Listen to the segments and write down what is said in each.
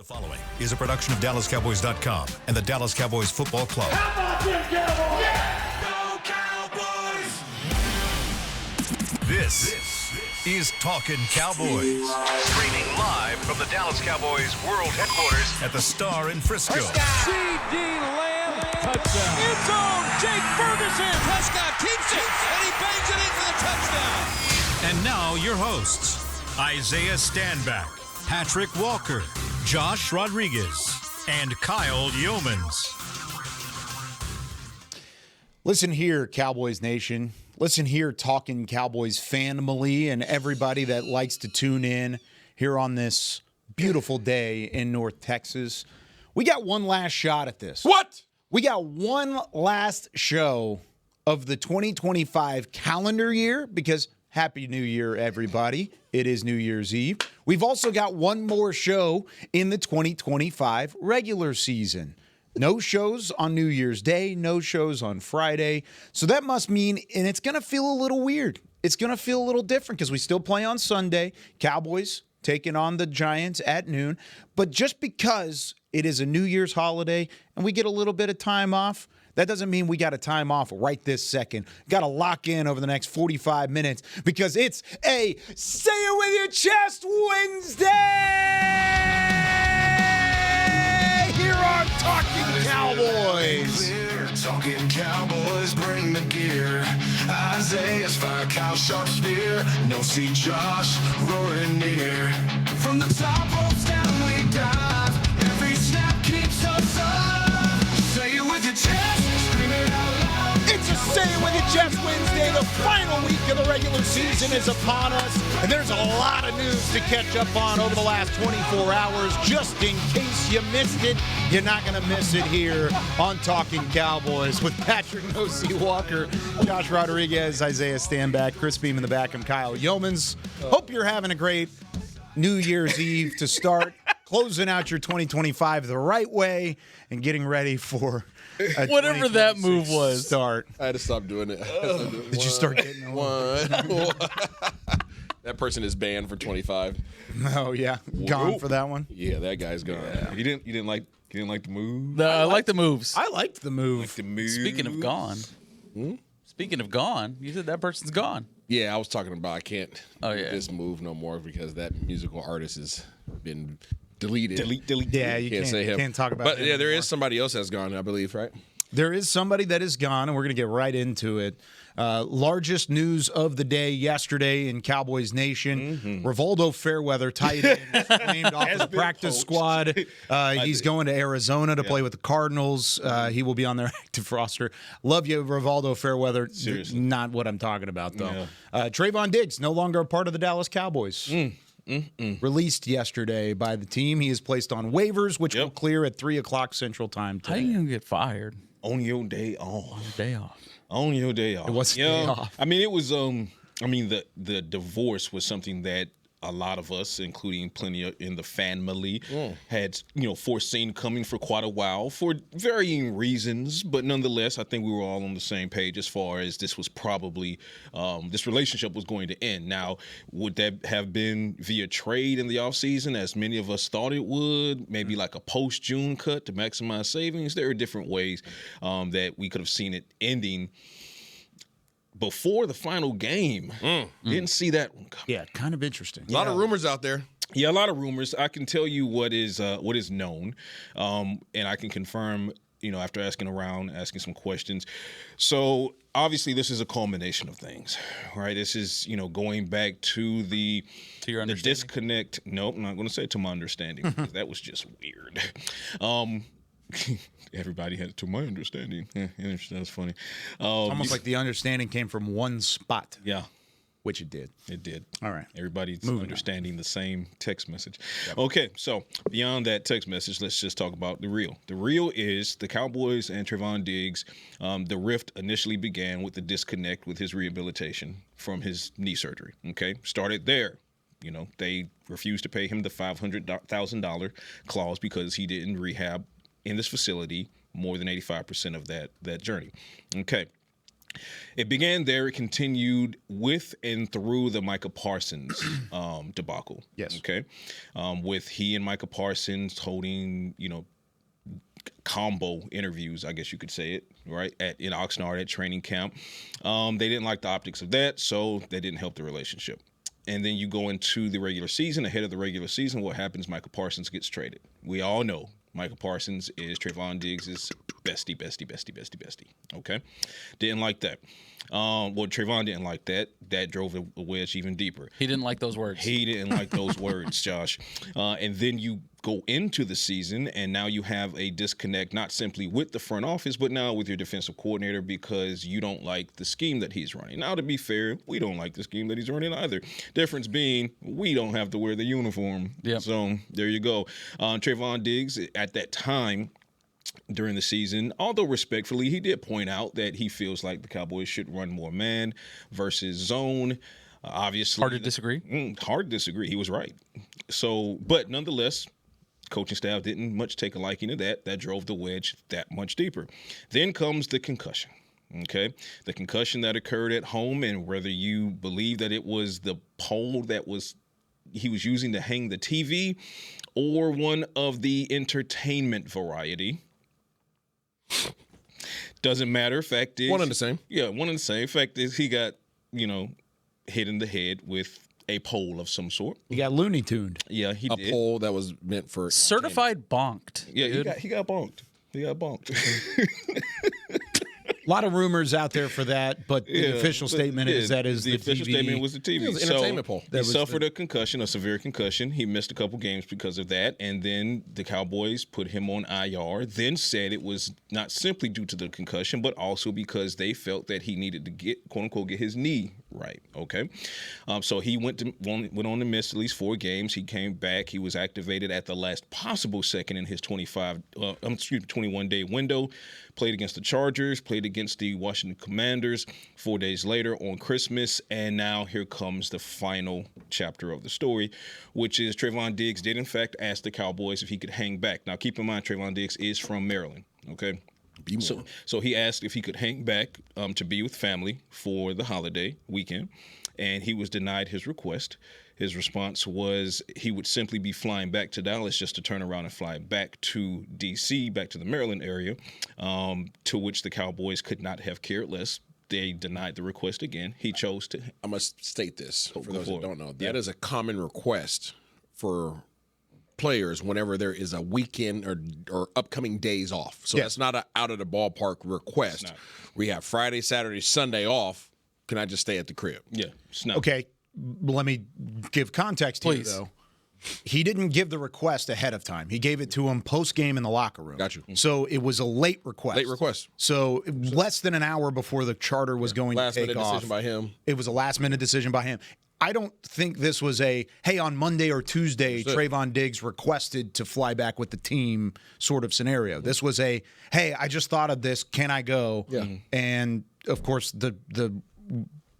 The following is a production of DallasCowboys.com and the Dallas Cowboys Football Club. How about them Cowboys? Yeah! Go Cowboys! This is Talkin Cowboys. Streaming live from the Dallas Cowboys World Headquarters at the Star in Frisco. C.D. Lamb, touchdown. End zone, Jake Ferguson. Prescott keeps it, and he bangs it in for the touchdown. And now your hosts, Isaiah Stanback, Patrik Walker, Josh Rodriguez, and Kyle Youmans. Listen here, Cowboys Nation. Listen here, Talkin Cowboys family and everybody that likes to tune in here on this beautiful day in North Texas. We got one last shot at this. What? We got one last show of the 2025 calendar year because Happy New Year, everybody. It is New Year's Eve. We've also got one more show in the 2025 regular season. No shows on New Year's Day, no shows on Friday. So that must mean, and it's going to feel a little weird. It's going to feel a little different because we still play on Sunday. Cowboys taking on the Giants at noon. But just because it is a New Year's holiday and we get a little bit of time off, that doesn't mean we got to time off right this second. Got to lock in over the next 45 minutes because it's a Say It With Your Chest Wednesday here on Talkin Cowboys. Talking Cowboys, bring the gear. Isaiah's fire, Kyle Sharp's spear. No see Josh roaring near. From the top ropes down we dive. Every snap keeps us alive. Say it with your chest. It's a Say It With Your Chest Wednesday. The final week of the regular season is upon us, and there's a lot of news to catch up on over the last 24 hours. Just in case you missed it, you're not going to miss it here on Talkin Cowboys with Patrik Walker, Josh Rodriguez, Isaiah Stanback, Chris Beam in the back, and Kyle Youmans. Hope you're having a great New Year's Eve to start closing out your 2025 the right way and getting ready for whatever that move was. Start. I had to stop doing it. Did you start getting one? That person is banned for 25. Oh yeah, gone for that one. Yeah, that guy's gone. Yeah. You didn't like the move? No, I like the moves. I liked the move. Like the move. Speaking of gone, Speaking of gone, you said that person's gone. Yeah, I was talking about I can't do this move no more because that musical artist has been deleted. Delete. Yeah, you can't say him. Can't talk about. But him yeah, there anymore. is somebody else that's gone, I believe, right? There is somebody that is gone, and we're going to get right into it. Largest news of the day yesterday in Cowboys Nation. Rivaldo Fairweather, tight end, named off of the practice squad. He's going to Arizona to play with the Cardinals. He will be on their active roster. Love you, Rivaldo Fairweather. Seriously. Not what I'm talking about, though. Trevon Diggs, no longer a part of the Dallas Cowboys. Released yesterday by the team. He is placed on waivers, which will clear at 3 o'clock Central Time How today. you gonna get fired? On your day off. Day off. On your day off. It was a day off. I mean, it was. The divorce was something that a lot of us, including plenty in the family, had foreseen coming for quite a while for varying reasons. But nonetheless, I think we were all on the same page as far as this was probably this relationship was going to end. Now, would that have been via trade in the offseason, as many of us thought it would? Maybe like a post-June cut to maximize savings. There are different ways that we could have seen it ending. Before the final game, didn't see that one coming. Yeah, kind of interesting. A lot of rumors out there. Yeah, a lot of rumors. I can tell you what is known, and I can confirm. After asking around, asking some questions. So obviously, this is a culmination of things, right? This is going back to the disconnect. Nope, I'm not going to say to my understanding because that was just weird. Everybody had to my understanding. Yeah, that's funny. Almost like the understanding came from one spot. Yeah. Which it did. It did. All right. Everybody's Moving understanding the same text message. Yep. Okay, so beyond that text message, let's just talk about the real. The real is the Cowboys and Trevon Diggs. The rift initially began with the disconnect with his rehabilitation from his knee surgery. Okay, started there. They refused to pay him the $500,000 clause because he didn't rehab in this facility more than 85% of that journey. Okay. It began there. It continued with and through the Micah Parsons debacle. Yes. Okay. With he and Micah Parsons holding, combo interviews, I guess you could say it, right, in Oxnard at training camp. They didn't like the optics of that, so they didn't help the relationship. And then you go into the regular season. Ahead of the regular season, what happens? Micah Parsons gets traded. We all know Micah Parsons is Trevon Diggs' bestie. Okay? Didn't like that. Trevon didn't like that. That drove a wedge even deeper. He didn't like those words. He didn't like those words, Josh. And then you go into the season, and now you have a disconnect, not simply with the front office, but now with your defensive coordinator, because you don't like the scheme that he's running. Now, to be fair, we don't like the scheme that he's running either. Difference being, we don't have to wear the uniform. Yep. So there you go. Trevon Diggs, at that time, during the season, although respectfully, he did point out that he feels like the Cowboys should run more man versus zone. Obviously, Hard to disagree. Hard to disagree. He was right. So, but nonetheless, coaching staff didn't much take a liking to that. That drove the wedge that much deeper. Then comes the concussion. Okay, the concussion that occurred at home, and whether you believe that it was the pole that he was using to hang the TV, or one of the entertainment variety. Doesn't matter. Fact is, one and the same. Yeah, one and the same. Fact is, he got, hit in the head with a pole of some sort. He got Looney Tuned. Yeah, he did. A pole that was meant for Certified bonked. Yeah, dude. he got bonked. He got bonked. A lot of rumors out there for that, but the official statement is that is the official TV. statement was the TV. It was an entertainment pole. He suffered a concussion, a severe concussion. He missed a couple games because of that, and then the Cowboys put him on IR. Then said it was not simply due to the concussion, but also because they felt that he needed to get, quote unquote, get his knee right. Okay, so he went on to miss at least 4 games. He came back. He was activated at the last possible second in his 21-day window. Played against the Chargers, played against the Washington Commanders 4 days later on Christmas, and now here comes the final chapter of the story, which is Trevon Diggs did in fact ask the Cowboys if he could hang back. Now keep in mind, Trevon Diggs is from Maryland, okay? So he asked if he could hang back to be with family for the holiday weekend, and he was denied his request. His response was he would simply be flying back to Dallas just to turn around and fly back to D.C., back to the Maryland area, to which the Cowboys could not have cared less. They denied the request again. He chose to. I must state this for those forward. that don't know. That is a common request for players whenever there is a weekend or upcoming days off. So that's not an out of the ballpark request. We have Friday, Saturday, Sunday off. Can I just stay at the crib? Yeah, it's not. Okay, let me give context here, though. He didn't give the request ahead of time. He gave it to him post-game in the locker room. Got you. So it was a late request. Late request. So less than an hour before the charter was going to take off. Decision by him. It was a last-minute decision by him. I don't think this was a, hey, on Monday or Tuesday, Trevon Diggs requested to fly back with the team sort of scenario. This was a, hey, I just thought of this. Can I go? Yeah. And, of course, the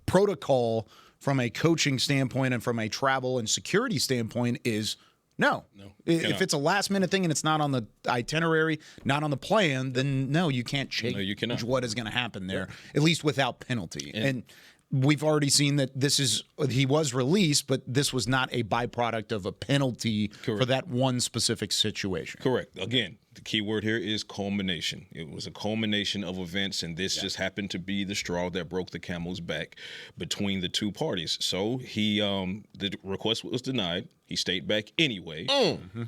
protocol from a coaching standpoint and from a travel and security standpoint is no. If it's a last-minute thing and it's not on the itinerary, not on the plan, then no, you can't change what is going to happen there, at least without penalty. And we've already seen that he was released, but this was not a byproduct of a penalty for that one specific situation. Correct. Again, the key word here is culmination. It was a culmination of events, and this just happened to be the straw that broke the camel's back between the two parties. So the request was denied. He stayed back anyway.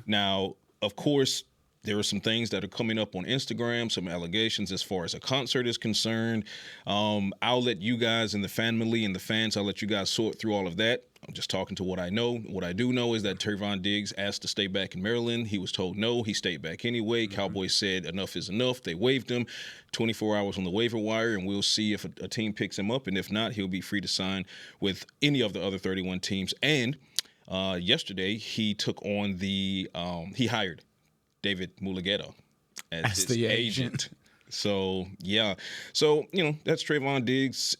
Now, of course, there are some things that are coming up on Instagram, some allegations as far as a concert is concerned. I'll let you guys and the family and the fans, I'll let you guys sort through all of that. I'm just talking to what I know. What I do know is that Trevon Diggs asked to stay back in Maryland. He was told no. He stayed back anyway. Cowboys said enough is enough. They waived him. 24 hours on the waiver wire, and we'll see if a team picks him up. And if not, he'll be free to sign with any of the other 31 teams. And yesterday, he took on he hired David Mulugeta as the agent. So, yeah. So, that's Trevon Diggs'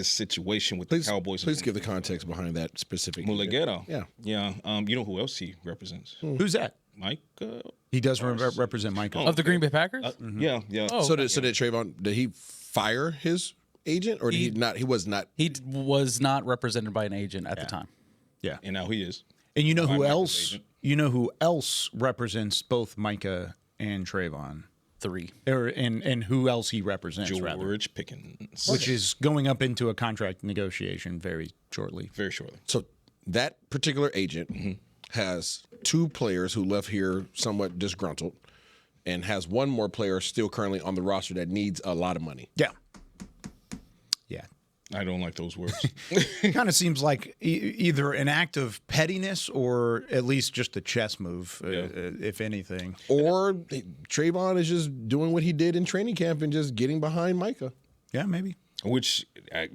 situation with the Cowboys. Please give the context behind that specific. Mulugeta. Yeah. Yeah. You know who else he represents? Who's that? Mike. He does represent Mike. Of the Green Bay Packers? Yeah. So did Trevon, did he fire his agent, or did he not? He was not. He was not represented by an agent at the time. Yeah. And now he is. And you know who Micah's else? agent. You know who else represents both Micah and Trevon? 3. And who else he represents, rather. George Pickens. Which is going up into a contract negotiation very shortly. Very shortly. So that particular agent has 2 players who left here somewhat disgruntled, and has one more player still currently on the roster that needs a lot of money. Yeah. Yeah. I don't like those words. It kind of seems like either an act of pettiness or at least just a chess move, if anything. Or Trevon is just doing what he did in training camp and just getting behind Micah. Yeah, maybe. Which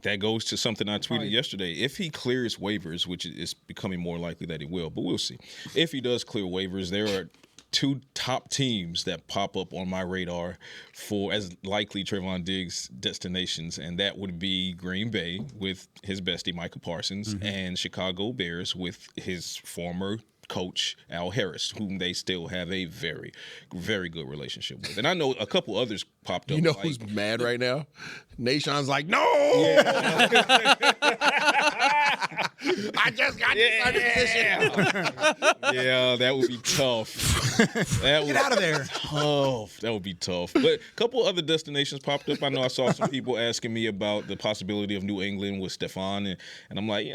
that goes to something I tweeted yesterday. If he clears waivers, which is becoming more likely that he will, but we'll see. If he does clear waivers, there are 2 top teams that pop up on my radar for as likely Trevon Diggs destinations, and that would be Green Bay with his bestie Micah Parsons and Chicago Bears with his former coach Al Harris, whom they still have a very, very good relationship with. And I know a couple others popped up. You know like, who's mad right now? Nation's like, no! I just got this under position. Yeah, that would be tough. Get out of there. Tough. That would be tough. But a couple other destinations popped up. I know I saw some people asking me about the possibility of New England with Stephon, and I'm like,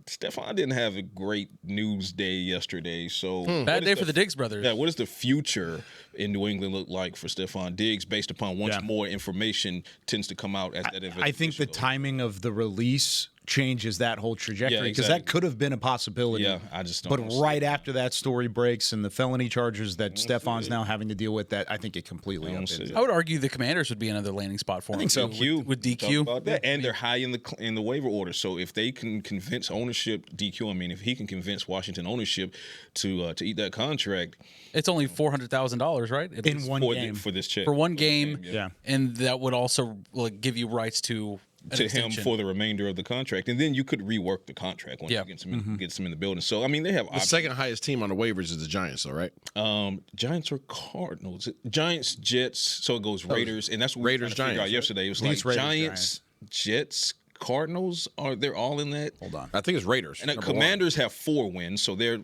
Stephon didn't have a great news day yesterday. So Bad day for the Diggs brothers. Yeah, what does the future in New England look like for Stephon Diggs based upon once Yeah. more information tends to come out as that I think the timing of the release changes that whole trajectory because that could have been a possibility. Yeah, I just don't. But right after that story breaks and the felony charges that Stephon's now having to deal with, that I think it completely upends. I would argue the Commanders would be another landing spot for him. think so. With Talk DQ. about that. And they're high in the waiver order. So if they can convince ownership, DQ, I mean, if he can convince Washington ownership to eat that contract, It's only $400,000, right? In one game. for this check For one game, Yeah. and that would also give you rights to an to extension. him for the remainder of the contract, and then you could rework the contract once you get some in the building. So I mean, they have The second highest team on the waivers is the Giants, though, right? Giants or Cardinals, Giants, Jets. So it goes Raiders, and that's what Raiders, we were trying to figure Giants, out yesterday. It was It's like Raiders, Giants, Jets, Cardinals. They're all in that? Hold on. I think it's Raiders. And the number one. Commanders have 4 wins, so they're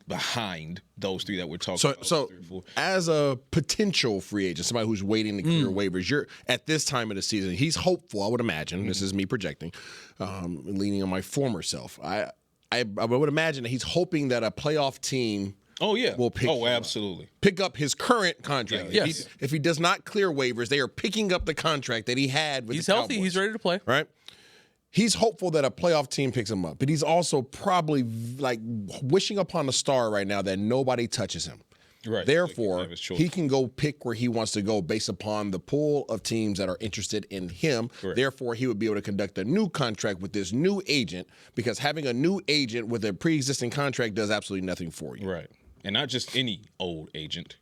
behind those 3 that we're talking about. So 3 or 4. as a potential free agent, somebody who's waiting to clear waivers, you're at this time of the season, he's hopeful, I would imagine. This is me projecting, leaning on my former self. I would imagine that he's hoping that a playoff team will pick him up. absolutely. Pick up his current contract. Yeah. If he does not clear waivers, they are picking up the contract that he had with He's the healthy. Cowboys, He's ready to play. right? He's hopeful that a playoff team picks him up, but he's also probably like wishing upon a star right now that nobody touches him. Right. Therefore, Have his choice. he can go pick where he wants to go based upon the pool of teams that are interested in him. Correct. Therefore, he would be able to conduct a new contract with this new agent because having a new agent with a pre-existing contract does absolutely nothing for you. Right. And not just any old agent,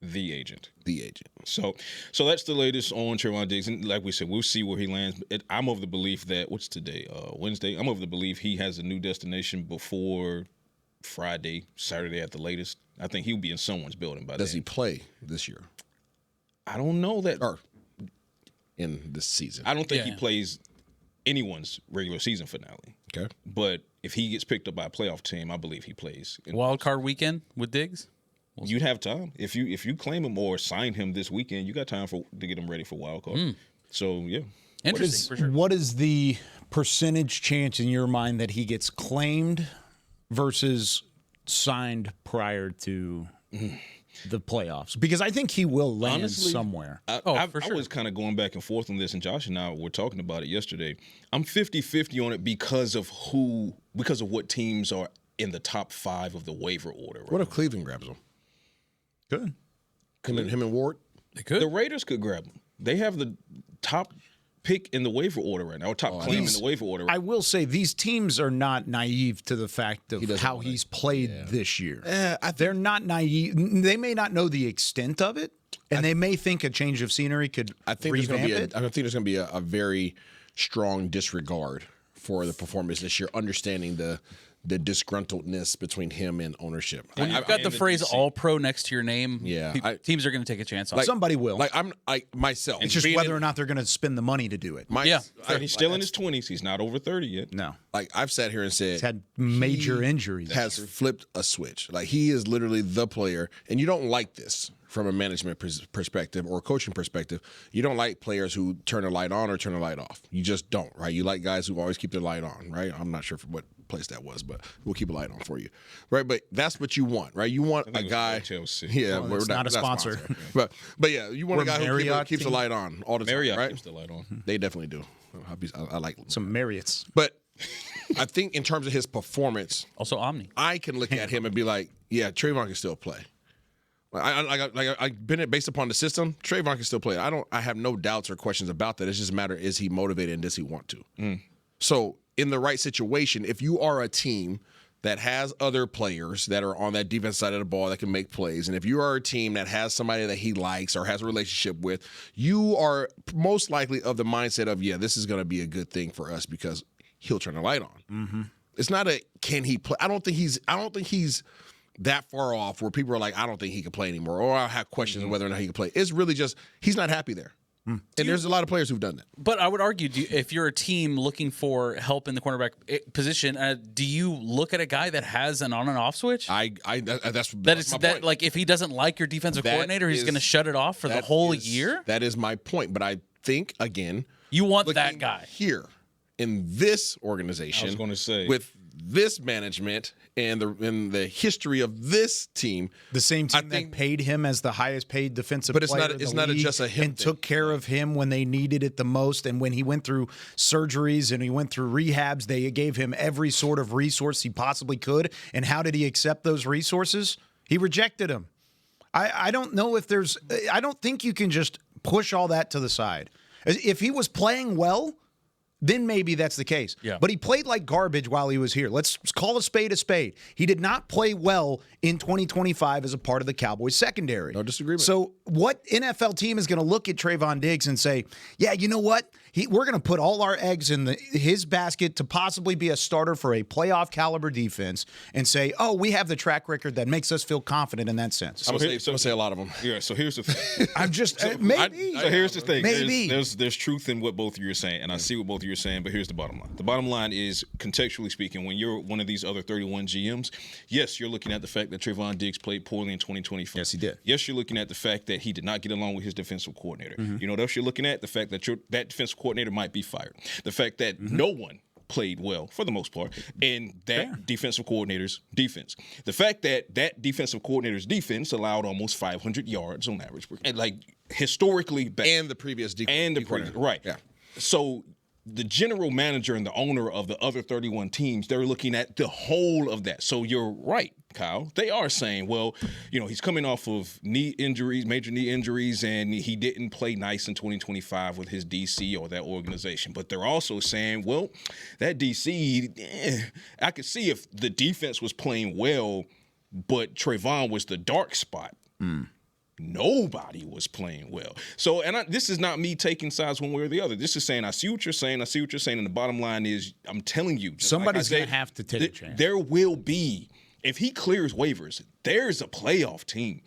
the agent. The agent. So that's the latest on Trevon Diggs. And like we said, we'll see where he lands. I'm of the belief that, what's today? Wednesday. I'm of the belief he has a new destination before Friday, Saturday at the latest. I think he'll be in someone's building by then. Does he play this year I don't know that. or in this season? I don't think he Yeah. plays anyone's regular season finale. Okay. But if he gets picked up by a playoff team, I believe he plays. Wild card weekend with Diggs. You'd have time if you claim him or sign him this weekend. You got time to get him ready for wild card. So yeah, Interesting for sure. What is the percentage chance in your mind that he gets claimed versus signed prior to the playoffs? Because I think he will land Honestly, somewhere. I for sure. was kind of going back and forth on this, and Josh and I were talking about it yesterday. I'm 50-50 on it because of what teams are in the top 5 of the waiver order. Right? What if Cleveland grabs him? Good. Him and Ward? They could. The Raiders could grab him. They have the top pick in the waiver order right now, or top claim in the waiver order. I will say these teams are not naive to the fact of how he's played this year. They're not naive. They may not know the extent of it, and they may think a change of scenery could I think there's going revamp to be it. I think there's going to be a very strong disregard for the performance this year, understanding the disgruntledness between him and ownership. When you've got the phrase All-Pro next to your name, teams are going to take a chance on it. Somebody will. Like I'm myself. It's just whether or not they're going to spend the money to do it. And he's still in his 20s. He's not over 30 yet. No. Like I've sat here and said he's had major injuries. Has flipped a switch. Like he is literally the player, and you don't like this from a management perspective or coaching perspective. You don't like players who turn the light on or turn the light off. You just don't, right? You like guys who always keep their light on, right? I'm not sure for what place that was, but we'll keep a light on for you, right? But that's what you want, right? You want a guy. Yeah, we're not a sponsor. but yeah, you want a guy who keeps the light on all the time, Marriott right? keeps the light on. They definitely do. I like some Marriotts, but I think in terms of his performance, also Omni, I can look at him and be like, yeah, Trevon can still play. I've been based upon the system. Trevon can still play. I have no doubts or questions about that. It's just a matter: is he motivated and does he want to? So, in the right situation, if you are a team that has other players that are on that defense side of the ball that can make plays, and if you are a team that has somebody that he likes or has a relationship with, you are most likely of the mindset of, yeah, this is going to be a good thing for us because he'll turn the light on. It's not a can he play. I don't think he's that far off where people are like, I don't think he can play anymore, or I have questions of whether or not he can play. It's really just he's not happy there. And there's a lot of players who've done that. But I would argue, if you're a team looking for help in the cornerback position, do you look at a guy that has an on and off switch? That's my point. Like if he doesn't like your defensive coordinator, he's going to shut it off for the whole year. That is my point. But I think again, you want that guy here in this organization. I was going to say with this management and the history of this team, the same team that paid him as the highest paid defensive player it's not just a him and thing. Took care of him when they needed it the most, and when he went through surgeries and he went through rehabs, they gave him every sort of resource he possibly could. And how did he accept those resources? He rejected them. I don't know if there's – I don't think you can just push all that to the side. If he was playing well – then maybe that's the case. Yeah. But he played like garbage while he was here. Let's call a spade a spade. He did not play well in 2025 as a part of the Cowboys secondary. No disagreement. So what NFL team is going to look at Trevon Diggs and say, yeah, you know what? We're going to put all our eggs in his basket to possibly be a starter for a playoff caliber defense and say, oh, we have the track record that makes us feel confident in that sense. I'm going to say a lot of them. Yeah, so here's the thing. I'm just maybe. So here's the thing. Maybe. There's truth in what both of you are saying, and I see what both of you are saying, but here's the bottom line. The bottom line is, contextually speaking, when you're one of these other 31 GMs, yes, you're looking at the fact that Trevon Diggs played poorly in 2025. Yes, he did. Yes, you're looking at the fact that he did not get along with his defensive coordinator. You know what else you're looking at? The fact that that defensive coordinator might be fired. The fact that no one played well for the most part in that defensive coordinator's defense. The fact that defensive coordinator's defense allowed almost 500 yards on average, and like historically bad. And the previous right. Yeah. So the general manager and the owner of the other 31 teams, they're looking at the whole of that. So you're right, Kyle. They are saying, well, he's coming off of major knee injuries, and he didn't play nice in 2025 with his DC or that organization. But they're also saying, well, that DC, I could see if the defense was playing well, but Trevon was the dark spot. Nobody was playing well. So, this is not me taking sides one way or the other. This is saying, I see what you're saying. And the bottom line is, I'm telling you. Somebody's going to have to take a chance. There will be, if he clears waivers, there's a playoff team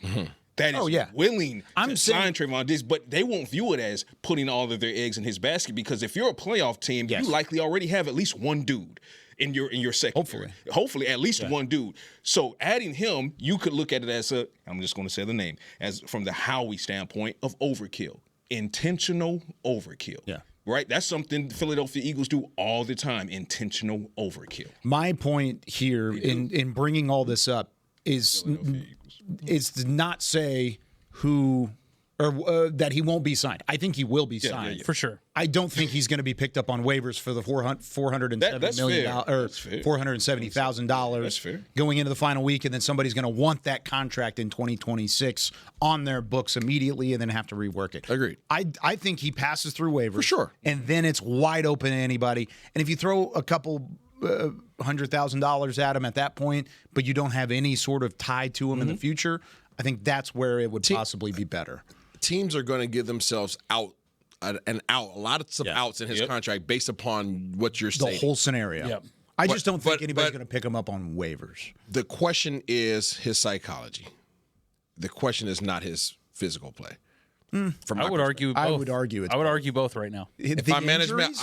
that is willing to sign Trevon Diggs, but they won't view it as putting all of their eggs in his basket, because if you're a playoff team, you likely already have at least one dude in your secondary. Hopefully at least one dude. So adding him, you could look at it as I'm just going to say the name, as from the Howie standpoint of overkill. Intentional overkill. Yeah. Right? That's something the Philadelphia Eagles do all the time. Intentional overkill. My point here in bringing all this up is to not say who or that he won't be signed. I think he will be signed for sure. I don't think he's going to be picked up on waivers for the $470 million or $470,000 going into the final week, and then somebody's going to want that contract in 2026 on their books immediately and then have to rework it. Agreed. I think he passes through waivers for sure, and then it's wide open to anybody. And if you throw a couple $100,000 at him at that point, but you don't have any sort of tie to him in the future, I think that's where it would possibly be better. Teams are going to give themselves a lot of outs in his contract based upon what you're saying. The whole scenario. Yep. I just don't think anybody's going to pick him up on waivers. The question is his psychology. The question is not his physical play. I would argue both. I would argue I would argue both right now. If I'm management,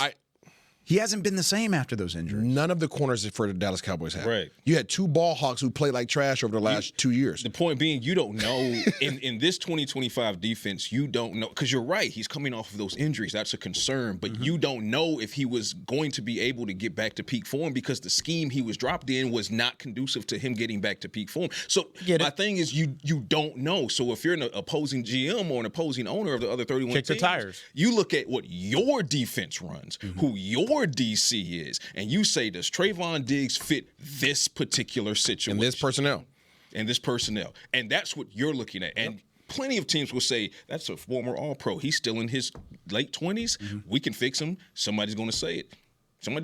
he hasn't been the same after those injuries. None of the corners for the Dallas Cowboys have. Right. You had 2 ball hawks who played like trash over the last 2 years. The point being, you don't know in this 2025 defense, you don't know, because you're right. He's coming off of those injuries. That's a concern, but you don't know if he was going to be able to get back to peak form because the scheme he was dropped in was not conducive to him getting back to peak form. So my thing is, you don't know. So if you're an opposing GM or an opposing owner of the other 31 Kick the teams, tires. you look at what your defense runs, who your DC is, and you say, does Trevon Diggs fit this particular situation? And this personnel. And that's what you're looking at. And plenty of teams will say, that's a former All-Pro. He's still in his late 20s. We can fix him. Somebody's going to say it. And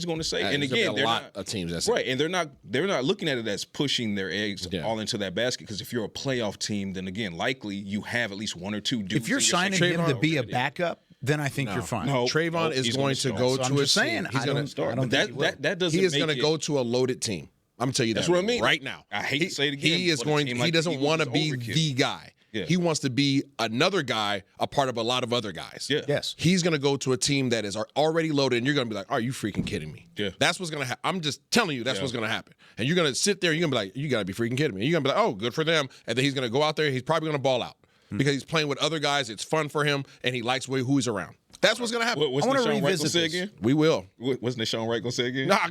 again, a lot of teams that's right, and they're not looking at it as pushing their eggs all into that basket, because if you're a playoff team, then again, likely you have at least 1 or 2 dudes. If you're signing him to be a backup, then I think you're fine. No, Trevon is going to go to a team. He's going to start. That doesn't. He is going to go to a loaded team. I'm going to tell you that's what I mean right now. I hate to say it again. He is going. He doesn't want to be the guy. Yeah. He wants to be another guy, a part of a lot of other guys. Yeah. Yes. He's going to go to a team that is already loaded, and you're going to be like, are you freaking kidding me? Yeah. That's what's going to happen. I'm just telling you that's what's going to happen. And you're going to sit there, and you're going to be like, you got to be freaking kidding me. And you're going to be like, oh, good for them. And then he's going to go out there, he's probably going to ball out because he's playing with other guys. It's fun for him, and he likes who he's around. That's what's going to happen. I want to revisit this again. We will. Wasn't it Sean Wright going to say again? Nah,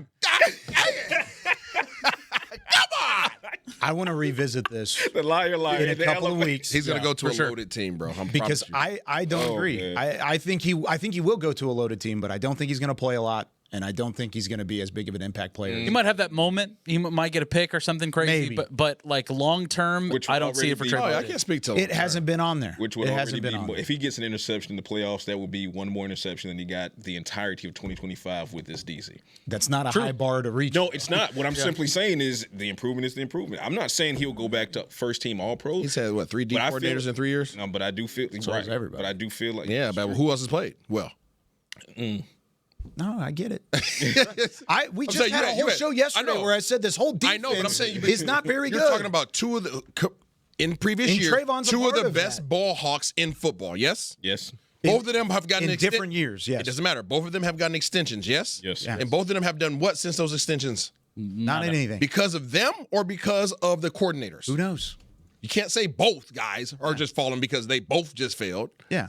I want to revisit this the liar in a couple of weeks. He's going to go to a loaded team, bro. Because I don't agree. I think he will go to a loaded team, but I don't think he's going to play a lot, and I don't think he's going to be as big of an impact player. He might have that moment. He might get a pick or something crazy. Maybe. But like long term, I don't see it for Trevon. I can't speak to it. Hasn't been on there. Which would already be more. If he gets an interception in the playoffs, that would be one more interception than he got the entirety of 2025 with this DC. That's not a high bar to reach. No, it's not. What I'm simply saying is the improvement is the improvement. I'm not saying he'll go back to first team All-Pro. He's had, 3 D coordinators in 3 years? No, but I do feel has everybody. But I do feel like but who else has played well? No, I get it. We just had a whole show yesterday where I said this whole defense but I'm saying is not very good. You're talking about 2 of the in previous years, Trayvon's 2 of the that. best ball hawks in football. Yes. Yes. Both of them have gotten in different years. Yes. It doesn't matter. Both of them have gotten extensions. Yes. Yes. And both of them have done what since those extensions? Not anything. Because of them or because of the coordinators? Who knows? You can't say both guys are just falling because they both just failed. Yeah.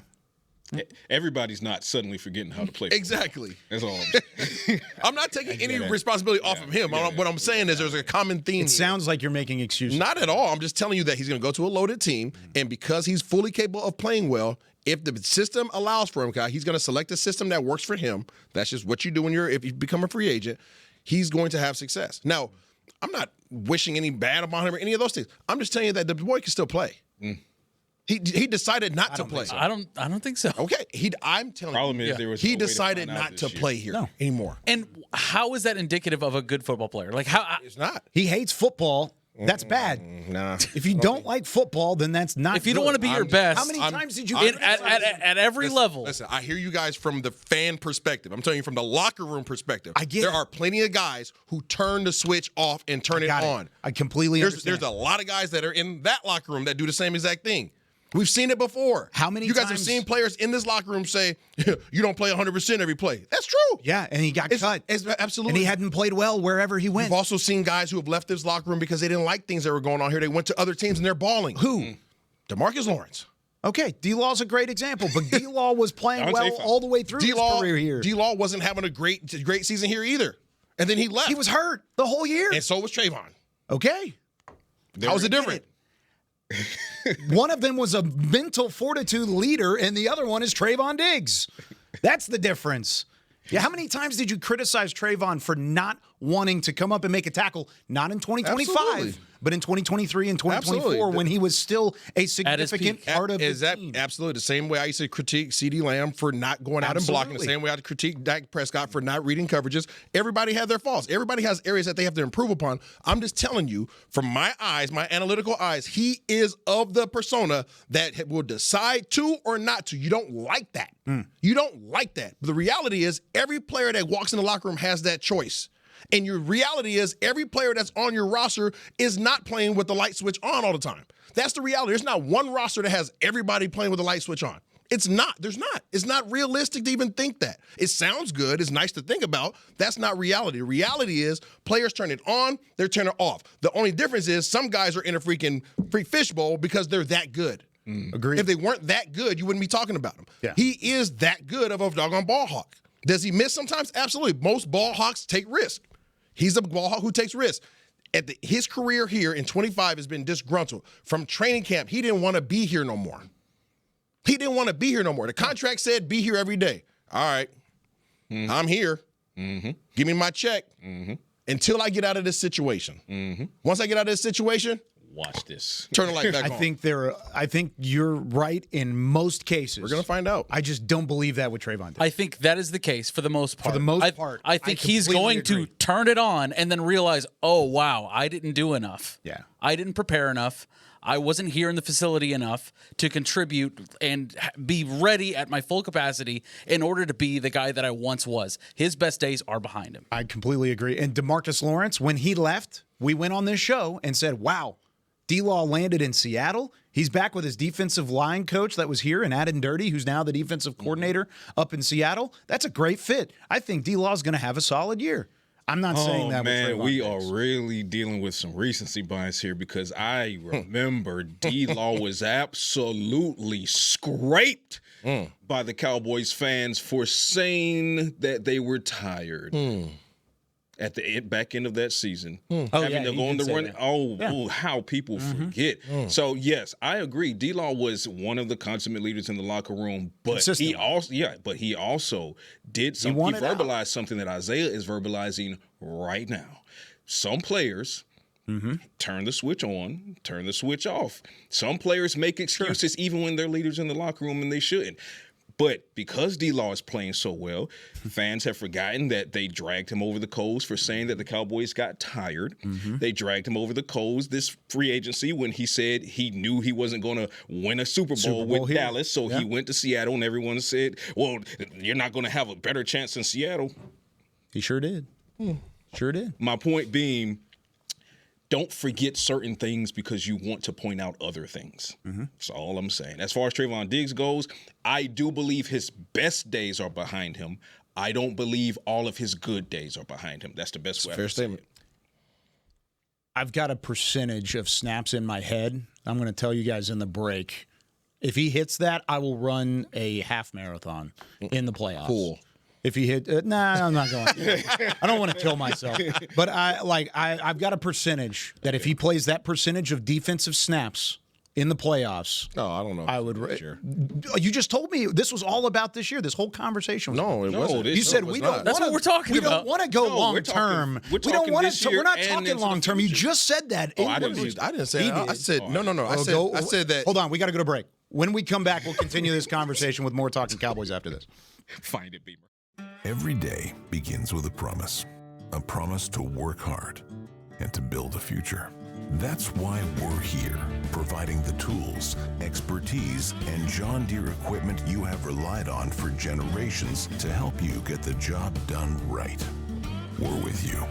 Everybody's not suddenly forgetting how to play. Exactly. That's all I'm saying. I'm not taking any responsibility off of him. What I'm saying is there's a common theme. It sounds like you're making excuses. Not at all. I'm just telling you that he's going to go to a loaded team, and because he's fully capable of playing well, if the system allows for him, he's going to select a system that works for him. That's just what you do if you become a free agent. He's going to have success. Now, I'm not wishing any bad upon him or any of those things. I'm just telling you that the boy can still play. He decided not to play. I don't think so. Okay, I'm telling Problem you. is there was he no way to decided find out not to this year. play here anymore. And how is that indicative of a good football player? Like how? It's not. He hates football. That's bad. Nah. If you don't like football, then that's not. If you don't want to be your best, how many times did you at every level? Listen, I hear you guys from the fan perspective. I'm telling you from the locker room perspective. I get there it. are plenty of guys who turn the switch off and turn it on. I completely understand. There's a lot of guys that are in that locker room that do the same exact thing. We've seen it before. How many you guys times- have seen players in this locker room say, you don't play 100% every play. That's true. Yeah, and he got cut. Absolutely. And he hadn't played well wherever he went. We've also seen guys who have left this locker room because they didn't like things that were going on here. They went to other teams and they're balling. Who? DeMarcus Lawrence. Okay, D-Law's a great example, but D-Law was playing well all the way through his career here. D-Law wasn't having a great season here either. And then he left. He was hurt the whole year. And so was Trevon. Okay. How's it different? One of them was a mental fortitude leader, and the other one is Trevon Diggs. That's the difference. Yeah, how many times did you criticize Trevon for not wanting to come up and make a tackle? Not in 2025, Absolutely. but in 2023 and 2024 Absolutely. when he was still a significant part of the team. Absolutely. The same way I used to critique CeeDee Lamb for not going out and blocking. The same way I critique Dak Prescott for not reading coverages. Everybody had their faults. Everybody has areas that they have to improve upon. I'm just telling you, from my eyes, my analytical eyes, he is of the persona that will decide to or not to. You don't like that. You don't like that. But the reality is every player that walks in the locker room has that choice. And your reality is every player that's on your roster is not playing with the light switch on all the time. That's the reality. There's not one roster that has everybody playing with the light switch on. It's not. There's not. It's not realistic to even think that. It sounds good. It's nice to think about. That's not reality. The reality is players turn it on, they're turning it off. The only difference is some guys are in a freak fishbowl because they're that good. Agreed. If they weren't that good, you wouldn't be talking about him. Yeah. He is that good of a doggone ball hawk. Does he miss sometimes? Absolutely. Most ball hawks take risk. He's a ball hawk who takes risk. His career here in 25 has been disgruntled. From training camp, he didn't want to be here no more. He didn't want to be here no more. The contract said be here every day. All right. I'm here. Give me my check until I get out of this situation. Once I get out of this situation, watch this. Turn the light back on. I think you're right in most cases. We're going to find out. I just don't believe that with Trevon Diggs. I think that is the case for the most part. For the most part, I think he's completely going agree. to turn it on and then realize, oh, wow, I didn't do enough. Yeah. I didn't prepare enough. I wasn't here in the facility enough to contribute and be ready at my full capacity in order to be the guy that I once was. His best days are behind him. I completely agree. And DeMarcus Lawrence, when he left, we went on this show and said, wow, D-Law landed in Seattle. He's back with his defensive line coach that was here and Adam Dirty, who's now the defensive coordinator up in Seattle. That's a great fit. I think D-Law is going to have a solid year. I'm not saying that. Man, with we Diggs. are really dealing with some recency bias here because I remember D-Law was absolutely scraped by the Cowboys fans for saying that they were tired. At the back end of that season, having to go on the run. How people forget. So yes, I agree. D-Law was one of the consummate leaders in the locker room, but he also did something. He verbalized something that Isaiah is verbalizing right now. Some players turn the switch on, turn the switch off. Some players make excuses even when they're leaders in the locker room, and they shouldn't. But because D-Law is playing so well, fans have forgotten that they dragged him over the coals for saying that the Cowboys got tired. They dragged him over the coals this free agency when he said he knew he wasn't going to win a Super Bowl with Dallas. So he went to Seattle, and everyone said, well, you're not going to have a better chance in Seattle. He sure did. Sure did. My point being, don't forget certain things because you want to point out other things. That's all I'm saying. As far as Trevon Diggs goes, I do believe his best days are behind him. I don't believe all of his good days are behind him. That's the best way. Fair statement. I've got a percentage of snaps in my head. I'm going to tell you guys in the break. If he hits that, I will run a half marathon in the playoffs. Cool. If he hit, I'm not going. I don't want to kill myself, but I've got a percentage that if he plays that percentage of defensive snaps in the playoffs, I don't know. I would. You just told me this was all about this year. This whole conversation was. No, it wasn't. You said we don't. That's what we're talking we about. don't want to go long term. We don't want to. We're not talking long term. You just said that. I didn't say that. I said no. I said that. Hold on. We got to go to break. When we come back, we'll continue this conversation with more Talkin Cowboys after this. Find it, Beamer. Every day begins with a promise to work hard and to build a future. That's why we're here, providing the tools, expertise, and John Deere equipment you have relied on for generations to help you get the job done right. We're with you.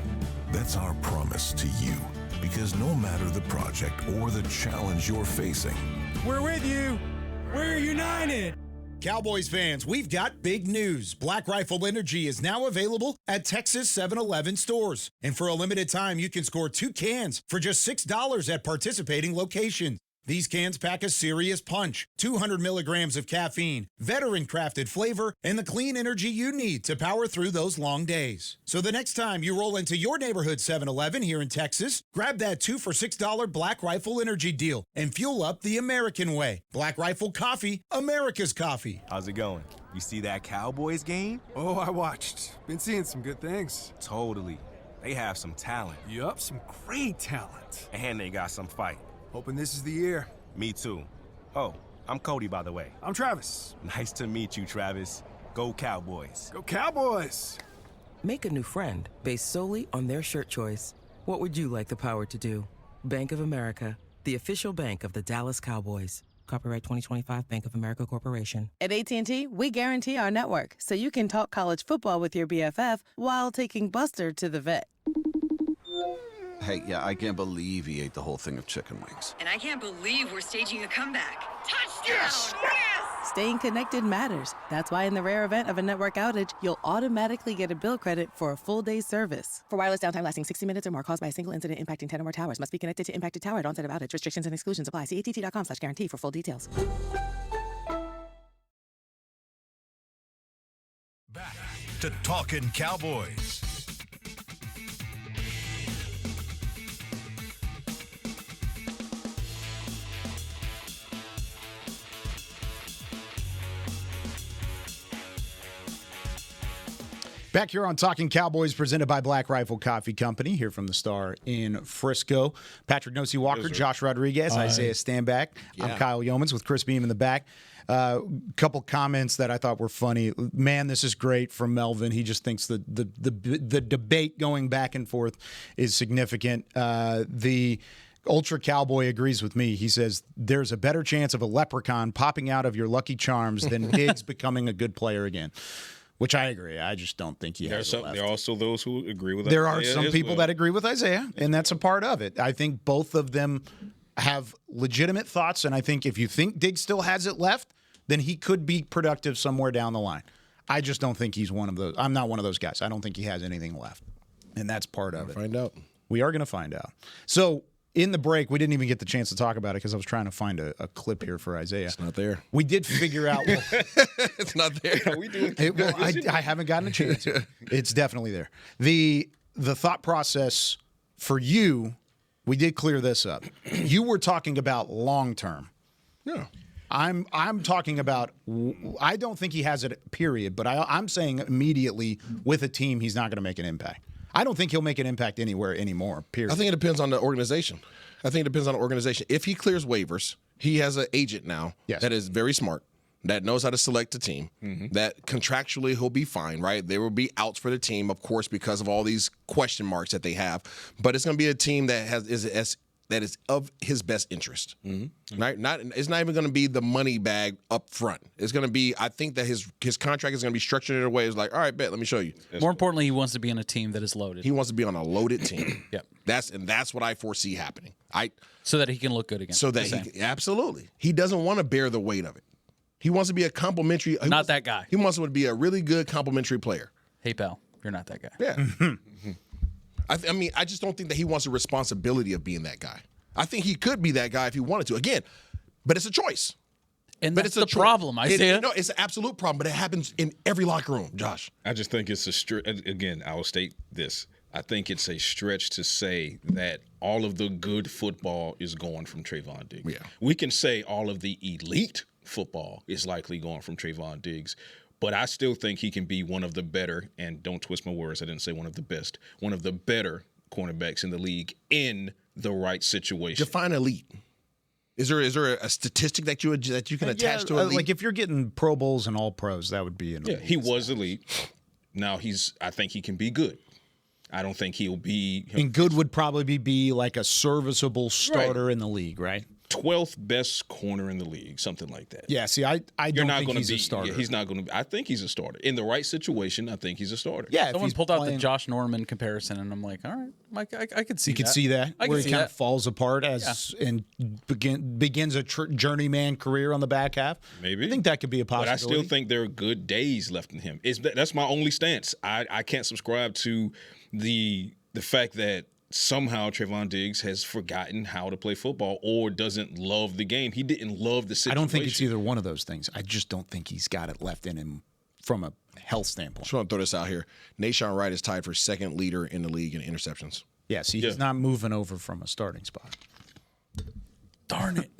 That's our promise to you, because no matter the project or the challenge you're facing, we're with you. We're united. Cowboys fans, we've got big news. Black Rifle Energy is now available at Texas 7-Eleven stores. And for a limited time, you can score 2 cans for just $6 at participating locations. These cans pack a serious punch, 200 milligrams of caffeine, veteran-crafted flavor, and the clean energy you need to power through those long days. So the next time you roll into your neighborhood 7-Eleven here in Texas, grab that 2 for $6 Black Rifle Energy deal and fuel up the American way. Black Rifle Coffee, America's coffee. How's it going? You see that Cowboys game? Oh, I watched. Been seeing some good things. Totally. They have some talent. Yup, some great talent. And they got some fight. Hoping this is the year. Me too. Oh, I'm Cody, by the way. I'm Travis. Nice to meet you, Travis. Go Cowboys. Go Cowboys! Make a new friend based solely on their shirt choice. What would you like the power to do? Bank of America, the official bank of the Dallas Cowboys. Copyright 2025 Bank of America Corporation. At AT&T, we guarantee our network so you can talk college football with your BFF while taking Buster to the vet. Hey, yeah, I can't believe he ate the whole thing of chicken wings. And I can't believe we're staging a comeback. Touchdown! Yes! Staying connected matters. That's why in the rare event of a network outage, you'll automatically get a bill credit for a full day's service. For wireless downtime lasting 60 minutes or more caused by a single incident impacting 10 or more towers, must be connected to impacted tower at onset of outage. Restrictions and exclusions apply. See att.com/guarantee for full details. Back to Talkin Cowboys. Back here on Talking Cowboys, presented by Black Rifle Coffee Company, here from the Star in Frisco. Patrik Walker, Josh Rodriguez, Isaiah Stanback. I'm Kyle Youmans with Chris Beam in the back. Couple comments that I thought were funny. Man, this is great from Melvin. He just thinks the debate going back and forth is significant. The Ultra Cowboy agrees with me. He says there's a better chance of a leprechaun popping out of your Lucky Charms than Diggs becoming a good player again. Which I agree. I just don't think he has it left. There are also those who agree with There Isaiah are some people that agree with Isaiah, and that's a part of it. I think both of them have legitimate thoughts, and I think if you think Diggs still has it left, then he could be productive somewhere down the line. I just don't think he's one of those. I'm not one of those guys. I don't think he has anything left, and that's part of it. Find out. We are going to find out. So in the break, we didn't even get the chance to talk about it because I was trying to find a clip here for Isaiah. It's not there. We did figure out. It's not there. I haven't gotten a chance. It's definitely there. The thought process for you, we did clear this up. You were talking about long term. Yeah. I'm talking about. I don't think he has it. Period. But I'm saying immediately with a team, he's not going to make an impact. I don't think he'll make an impact anywhere anymore, period. I think it depends on the organization. If he clears waivers, he has an agent now that is very smart, that knows how to select a team, that contractually he'll be fine, right? There will be outs for the team, of course, because of all these question marks that they have. But it's going to be a team that is of his best interest, right? It's not even going to be the money bag up front. It's going to be. I think that his contract is going to be structured in a way. It's like, all right, bet. Let me show you. More importantly, he wants to be on a team that is loaded. He wants to be on a loaded team. Yep. That's what I foresee happening. So that he can look good again. So that absolutely, he doesn't want to bear the weight of it. He wants to be a complimentary. Not that guy. He wants to be a really good complimentary player. Hey, pal, you're not that guy. Yeah. I mean, I just don't think that he wants the responsibility of being that guy. I think he could be that guy if he wanted to. Again, but it's a choice. And that's the problem, Isaiah. No, it's an absolute problem, but it happens in every locker room, Josh. I just think it's again, I will state this. I think it's a stretch to say that all of the good football is going from Trevon Diggs. Yeah. We can say all of the elite football is likely going from Trevon Diggs. But I still think he can be one of the better, and don't twist my words, I didn't say one of the best, one of the better cornerbacks in the league in the right situation. Define elite. Is there a statistic that you can attach to elite? Like if you're getting Pro Bowls and All Pros, that would be an elite. Yeah, he was elite. Now I think he can be good. I don't think he'll be. And good would probably be like a serviceable starter in the league, right? 12th best corner in the league, something like that. Yeah, see, I don't think he's a starter. Yeah, he's not going to be. I think he's a starter. In the right situation, I think he's a starter. Yeah, someone pulled out the Josh Norman comparison, and I'm like, all right, I could see that. You could see that, where he kind of falls apart and begins a journeyman career on the back half. Maybe. I think that could be a possibility. But I still think there are good days left in him. That's my only stance. I can't subscribe to the fact that somehow Trevon Diggs has forgotten how to play football or doesn't love the game. He didn't love the situation. I don't think it's either one of those things. I just don't think he's got it left in him from a health standpoint. Just want to throw this out here. Nashawn Wright is tied for second leader in the league in interceptions. Yeah, see, he's not moving over from a starting spot. Darn it.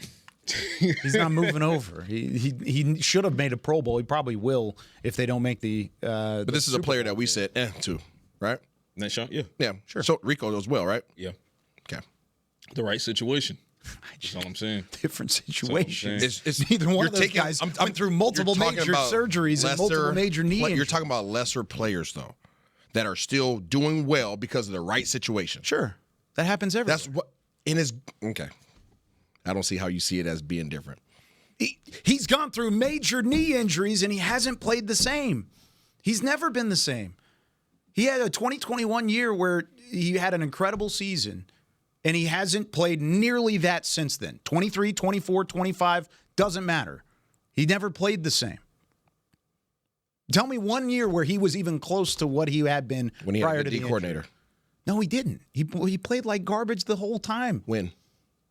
He's not moving over. He should have made a Pro Bowl. He probably will if they don't make the But this is a player that we said to, right? Nashawn, yeah. Yeah, sure. So Rico as well, right? Yeah. Okay. The right situation. That's all I'm saying. Different situations. It's neither one of those guys went through multiple major surgeries and multiple major knee injuries. You're talking about lesser players, though, that are still doing well because of the right situation. Sure. That happens everywhere. That's what in his okay. I don't see how you see it as being different. He's gone through major knee injuries and he hasn't played the same. He's never been the same. He had a 2021 year where he had an incredible season, And he hasn't played nearly that since then. 23, 24, 25, doesn't matter. He never played the same. Tell me one year where he was even close to what he had been when he prior had to the the coordinator. Injury. No, he didn't. He played like garbage the whole time. When?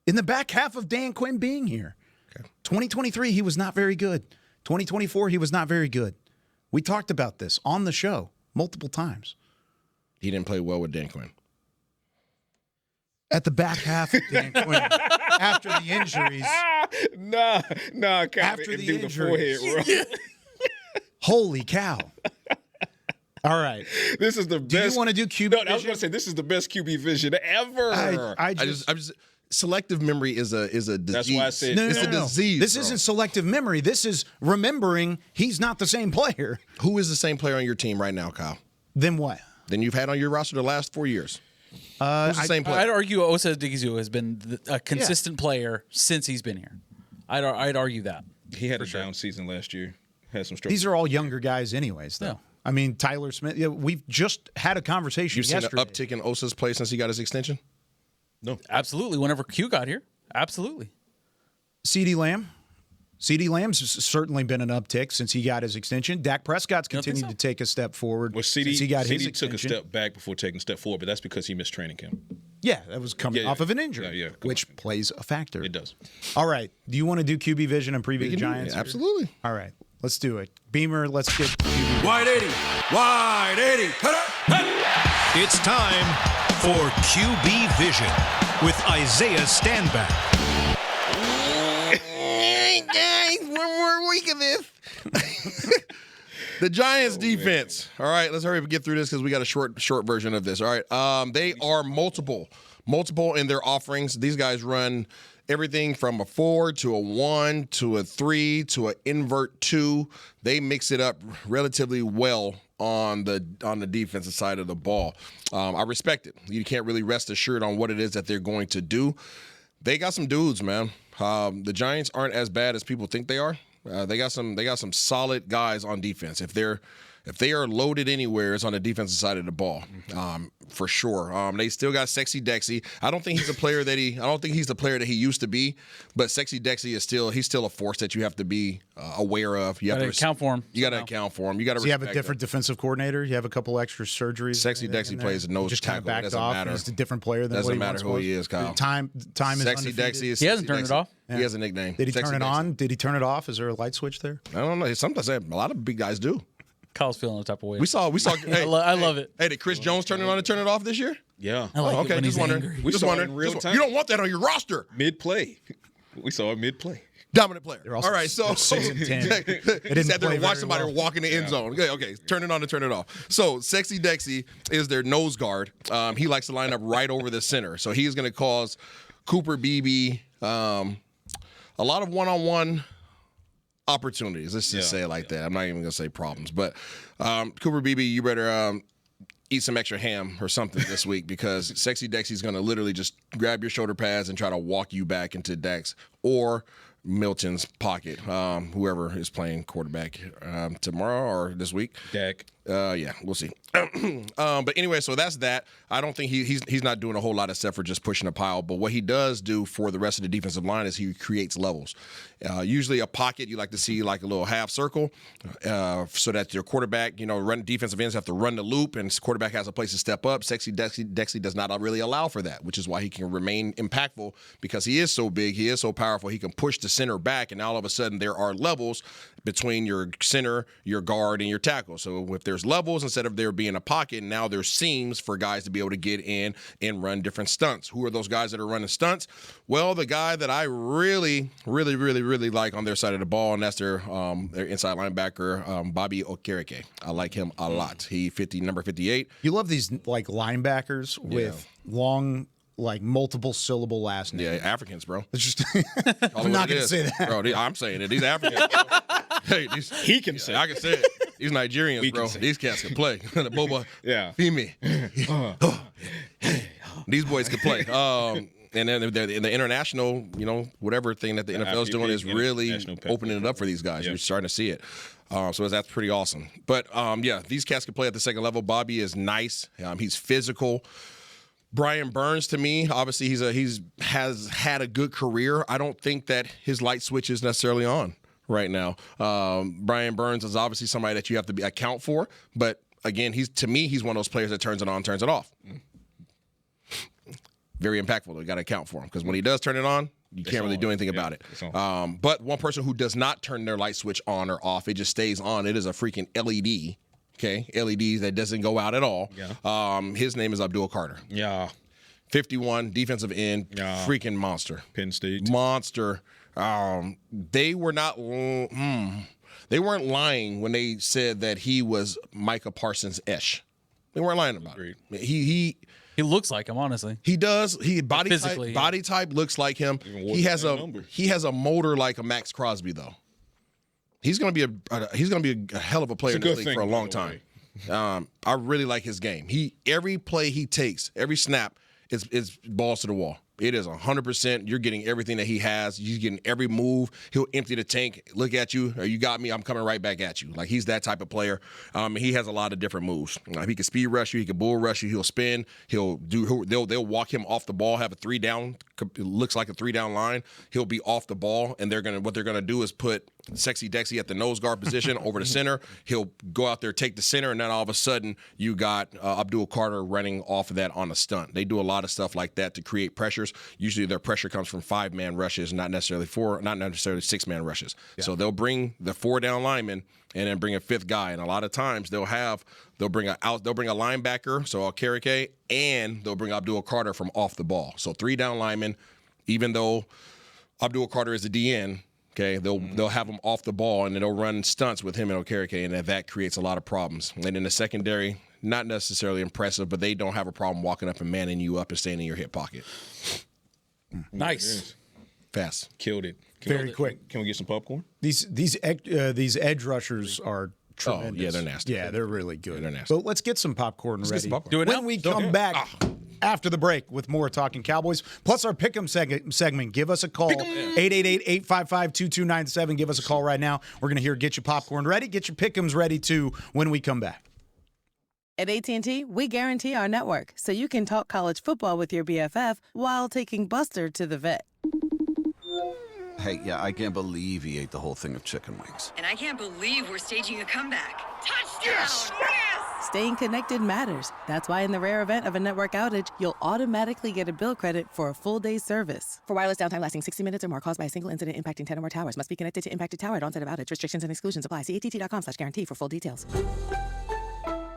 In the back half of Dan Quinn being here. Okay. 2023, he was not very good. 2024, he was not very good. We talked about this on the show multiple times. He didn't play well with Dan Quinn. At the back half of Dan Quinn, after the injuries. Nah, after the injuries. Forehead, Holy cow. All right. This is the best. Do you want to do QB vision? I was going to say, this is the best QB vision ever. I just selective memory is a disease. That's why I said no, it's a disease. This bro. isn't selective memory. This is remembering he's not the same player. Who is the same player on your team right now, Kyle? Then what? Than you've had on your roster the last 4 years. Who's the same player? I'd argue Osa Odighizuwa has been a consistent player since he's been here. I'd argue that. He had a down season last year. Had some struggles. These are all younger guys anyways, though. Yeah. I mean, Tyler Smith, we've just had a conversation You've seen yesterday. an uptick in Osa's play since he got his extension? No. Absolutely. Whenever Q got here. Absolutely. CeeDee Lamb. CeeDee Lamb's certainly been an uptick since he got his extension. Dak Prescott's continued to take a step forward since he got his CeeDee extension. took a step back before taking a step forward, but that's because he missed training camp. Yeah, that was coming off of an injury, which plays a factor. It does. All right. Do you want to do QB vision and preview the Giants? Yeah, absolutely. All right. Let's do it. Beamer, let's get QB. Wide 80. Wide 80. It's time for QB Vision with Isaiah Stanback. Guys, one more week of this. The Giants defense. All right, let's hurry up and get through this because we got a short version of this. All right, they are multiple in their offerings. These guys run everything from a 4 to a 1 to a 3 to an invert 2. They mix it up relatively well on the defensive side of the ball. I respect it. You can't really rest assured on what it is that they're going to do. They got some dudes, man. The Giants aren't as bad as people think they are. They got some solid guys on defense. If they are loaded anywhere, it's on the defensive side of the ball, for sure. They still got Sexy Dexy. I don't think he's the player that he used to be, but Sexy Dexy he's still a force that you have to be aware of. You have to account for him. You got to account for him. You got to. Does he have a different defensive coordinator? You have a couple extra surgeries. Sexy Dexy plays a nose just tackle. Kind of backed off. Matter. He's a different player than doesn't what he matter once who he is, Kyle. Time is Sexy undefeated. Dexy is. He hasn't turned it off. He has a nickname. Did he Sexy turn it Dexy. on? Did he turn it off? Is there a light switch there? I don't know. Sometimes a lot of big guys do. Kyle's feeling the type of way. We saw. I love it. Hey, did Chris Jones turn it on and turn it off this year? Yeah. I like it okay, when just he's wondering. angry. We Just saw it wondering. in real time. You don't want that on your roster. Mid-play. We saw it mid-play. Dominant player. They're also All right, so season 10. he didn't sat there play and watched very somebody well. walk in the end zone. Okay, turn it on and turn it off. So Sexy Dexy is their nose guard. He likes to line up right over the center. So he's going to cause Cooper Beebe a lot of one-on-one opportunities. Let's just say it like that. I'm not even going to say problems. But Cooper Beebe, you better eat some extra ham or something this week because Sexy Dexy's going to literally just grab your shoulder pads and try to walk you back into Dex or Milton's pocket, whoever is playing quarterback tomorrow or this week. Dak. Yeah, we'll see. But anyway, so that's that. I don't think he's not doing a whole lot except for just pushing a pile. But what he does do for the rest of the defensive line is he creates levels. Usually a pocket, you like to see like a little half circle so that your quarterback, defensive ends have to run the loop and quarterback has a place to step up. Sexy Dexy does not really allow for that, which is why he can remain impactful because he is so big, he is so powerful, he can push the center back, and all of a sudden there are levels between your center, your guard, and your tackle. So if there's levels instead of there being a pocket, now there's seams for guys to be able to get in and run different stunts. Who are those guys that are running stunts? Well, the guy that I really like on their side of the ball, and that's their inside linebacker, Bobby Okereke. I like him a lot. Number 58. You love these like linebackers with long, like multiple syllable last names. Yeah, Africans, bro. It's just I'm not going to say that. Bro, I'm saying it. These Africans, bro. Hey, He can say I can say it. These Nigerians, bro. These cats can play. The Boba. Yeah. Fimi. These boys can play. And then in the international, whatever thing that the NFL is doing is really opening it up for these guys. Yep. You're starting to see it. So that's pretty awesome. But, these cats can play at the second level. Bobby is nice. He's physical. Brian Burns, to me, obviously he's had a good career. I don't think that his light switch is necessarily on right now. Brian Burns is obviously somebody that you have to account for, but again, he's one of those players that turns it on, turns it off. Very impactful. You got to account for him because when he does turn it on, you can't really do anything about it. But one person who does not turn their light switch on or off, it just stays on. It is a freaking LED. Okay, LEDs that doesn't go out at all. Yeah. His name is Abdul Carter. Yeah. 51, defensive end, freaking monster. Penn State. Monster. They were not they weren't lying when they said that he was Micah Parsons-ish. They weren't lying about it. He looks like him, honestly. He does. He body type looks like him. He has a motor like a Max Crosby though. He's gonna be a hell of a player in this league for a long time. I really like his game. Every play he takes, every snap, is balls to the wall. It is 100%. You're getting everything that he has. He's getting every move. He'll empty the tank, look at you, or you got me, I'm coming right back at you. Like, he's that type of player. He has a lot of different moves. He can speed rush you. He can bull rush you. He'll spin. They'll walk him off the ball, have a 3-down. It looks like a 3-down line. He'll be off the ball, and what they're gonna do is put Sexy Dexy at the nose guard position over the center. He'll go out there, take the center, and then all of a sudden you got Abdul Carter running off of that on a stunt. They do a lot of stuff like that to create pressures. Usually their pressure comes from 5-man rushes, not necessarily 6-man rushes. Yeah. So they'll bring the 4-down lineman and then bring a 5th guy. And a lot of times they'll bring a linebacker, so Okereke, and they'll bring Abdul Carter from off the ball. So 3-down linemen, even though Abdul Carter is a DN, okay, they'll have him off the ball, and then they'll run stunts with him and Okereke, and that creates a lot of problems. And in the secondary, not necessarily impressive, but they don't have a problem walking up and manning you up and staying in your hip pocket. Nice. Fast. Killed it. Very quick. Can we get some popcorn? These edge rushers are tremendous. Oh, yeah, they're nasty. Yeah, they're really good. They're nasty. So let's get some popcorn ready. Do it now. When we come back after the break with more Talking Cowboys, plus our Pick'em segment, give us a call, 888-855-2297. Give us a call right now. We're going to hear Get Your Popcorn Ready, Get Your Pick'ems Ready, too, when we come back. At AT&T, we guarantee our network so you can talk college football with your BFF while taking Buster to the vet. Hey, yeah, I can't believe he ate the whole thing of chicken wings. And I can't believe we're staging a comeback. Touchdown! Yes! Staying connected matters. That's why in the rare event of a network outage, you'll automatically get a bill credit for a full day's service. For wireless downtime lasting 60 minutes or more caused by a single incident impacting 10 or more towers, must be connected to impacted tower at onset of outage. Restrictions and exclusions apply. See att.com/guarantee for full details.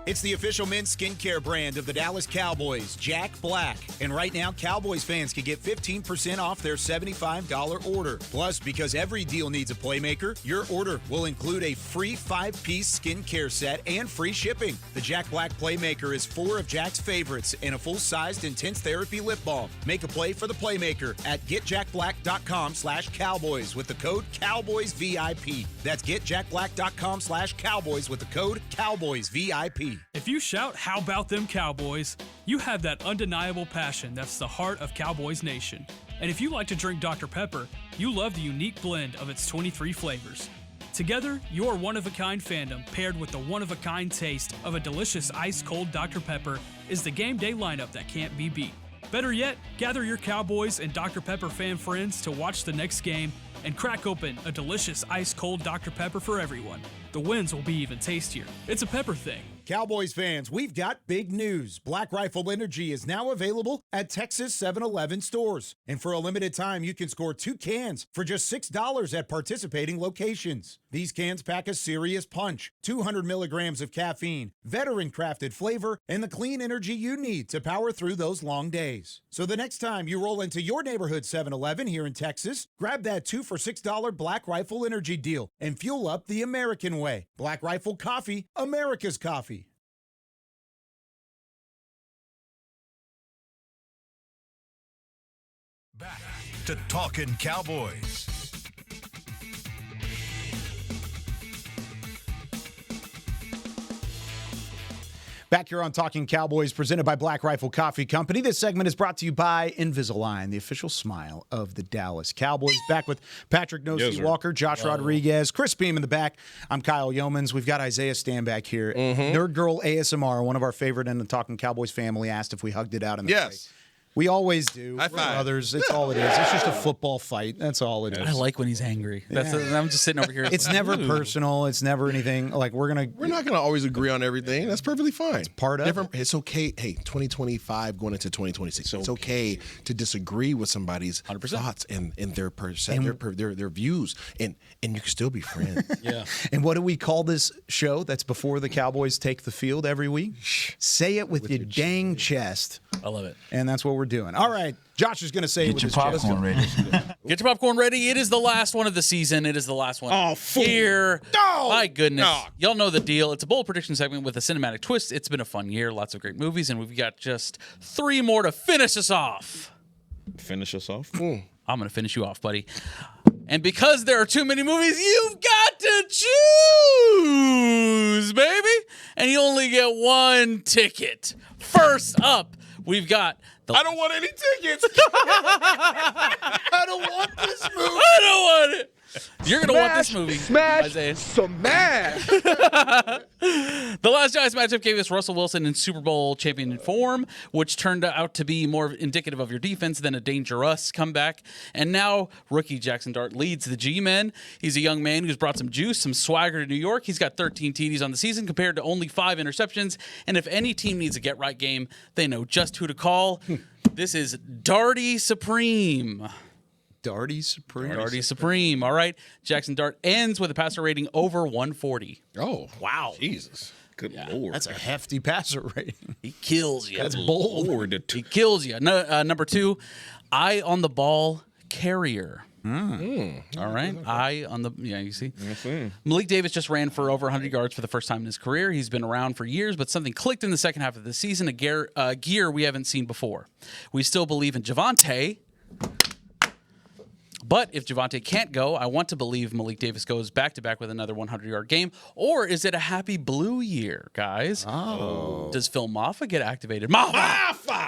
It's the official men's skincare brand of the Dallas Cowboys, Jack Black. And right now, Cowboys fans can get 15% off their $75 order. Plus, because every deal needs a playmaker, your order will include a free 5-piece skincare set and free shipping. The Jack Black Playmaker is 4 of Jack's favorites and a full-sized intense therapy lip balm. Make a play for the Playmaker at getjackblack.com/Cowboys with the code CowboysVIP. That's getjackblack.com/Cowboys with the code CowboysVIP. If you shout, "How about them Cowboys?" you have that undeniable passion that's the heart of Cowboys Nation. And if you like to drink Dr. Pepper, you love the unique blend of its 23 flavors. Together, your one-of-a-kind fandom paired with the one-of-a-kind taste of a delicious ice-cold Dr. Pepper is the game day lineup that can't be beat. Better yet, gather your Cowboys and Dr. Pepper fan friends to watch the next game and crack open a delicious ice-cold Dr. Pepper for everyone. The wins will be even tastier. It's a pepper thing. Cowboys fans, we've got big news. Black Rifle Energy is now available at Texas 7-Eleven stores. And for a limited time, you can score 2 cans for just $6 at participating locations. These cans pack a serious punch, 200 milligrams of caffeine, veteran-crafted flavor, and the clean energy you need to power through those long days. So the next time you roll into your neighborhood 7-Eleven here in Texas, grab that 2 for $6 Black Rifle Energy deal and fuel up the American way. Black Rifle Coffee, America's coffee. Back to Talkin' Cowboys. Back here on Talking Cowboys, presented by Black Rifle Coffee Company. This segment is brought to you by Invisalign, the official smile of the Dallas Cowboys. Back with Patrik Walker, Josh Rodriguez, Chris Beam in the back. I'm Kyle Youmans. We've got Isaiah Stanback here. Nerd Girl ASMR, one of our favorite in the Talking Cowboys family, asked if we hugged it out in the break. We always do. High five. Others, it's all it is. It's just a football fight. That's all it is. I like when he's angry. I'm just sitting over here. It's never personal. It's never anything like we're not gonna always agree on everything. That's perfectly fine. It's part of it. It's okay. Hey, 2025 going into 2026. It's okay to disagree with somebody's 100%. Thoughts and their their views, and you can still be friends. Yeah. And what do we call this show? That's before the Cowboys take the field every week. Say it with your dang chest. I love it. And that's what we're doing. All right. Josh is going to say it with his chest. Get your popcorn ready. It is the last one of the season. It is the last one. Oh, here. No. My goodness. No. Y'all know the deal. It's a bold prediction segment with a cinematic twist. It's been a fun year. Lots of great movies, and we've got just 3 more to finish us off. Finish us off? I'm going to finish you off, buddy. And because there are too many movies, you've got to choose, baby. And you only get 1 ticket. First up, we've got I don't want any tickets. I don't want this movie. I don't want it. You're going to want this movie. Isaiah. Smash. The last Giants matchup gave us Russell Wilson in Super Bowl champion form, which turned out to be more indicative of your defense than a dangerous comeback. And now rookie Jackson Dart leads the G-Men. He's a young man who's brought some juice, some swagger to New York. He's got 13 TDs on the season compared to only 5 interceptions. And if any team needs a get-right game, they know just who to call. This is Darty Supreme. Darty Supreme. All right. Jackson Dart ends with a passer rating over 140. Oh, wow. Jesus. Good Lord. That's a hefty passer rating. He kills you. That's bold. He kills you. Number 2, eye on the ball carrier. All right. Eye on the, you see. Malik Davis just ran for over 100 yards for the first time in his career. He's been around for years, but something clicked in the second half of the season, a gear we haven't seen before. We still believe in Javonte. But if Javonte can't go, I want to believe Malik Davis goes back-to-back with another 100-yard game. Or is it a happy blue year, guys? Oh. Does Phil Maffa get activated? Maffa!